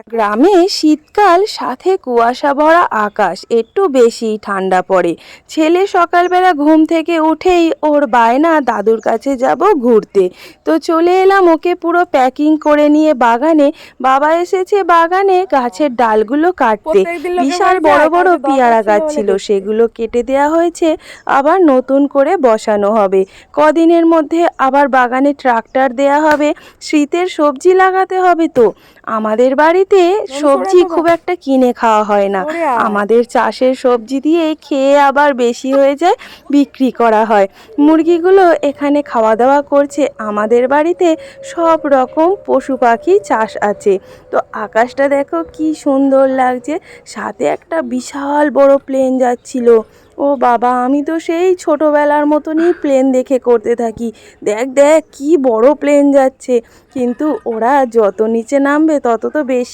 গ্রামে শীতকাল, সাথে কুয়াশা ভরা আকাশ, একটু বেশি ঠান্ডা পড়ে। ছেলে সকালবেলা ঘুম থেকে উঠেই ওর বায়না দাদুর কাছে যাব ঘুরতে। তো চলে এলাম ওকে পুরো প্যাকিং করে নিয়ে বাগানে। বাবা এসেছে বাগানে গাছের ডালগুলো কাটতে। প্রত্যেকদিন লোকে বিশাল বলে বড় যায়, বড় কালকে দরকার পেয়ারা ছিল গাছ বলে ছিল, গেছে। সেগুলো কেটে দেওয়া হয়েছে, আবার নতুন করে বসানো হবে। কদিনের মধ্যে আবার বাগানে ট্রাক্টর দেয়া হবে। শীতের সবজি লাগাতে হবে। তো আমাদের বাড়িতে নমস্কার সবজি বাবা, খুব একটা কিনে খাওয়া হয় না। সরে আয়। আমাদের চাষের সবজি দিয়ে খেয়ে আবার বেশি হয়ে যায়, বিক্রি করা হয়। মুরগিগুলো এখানে খাওয়া দাওয়া করছে। আমাদের বাড়িতে সব রকম পশু পাখি চাষ আছে। তো আকাশটা দেখো কি সুন্দর লাগছে, সাথে একটা বিশাল বড় প্লেন যাচ্ছিল। ও বাবা, আমি তো সেই ছোটবেলার মতনই প্লেন দেখে করতে থাকি, দেখ দেখ কি বড় প্লেন যাচ্ছে। কিন্তু ওরা যত নিচে নামবে তত তো বেশি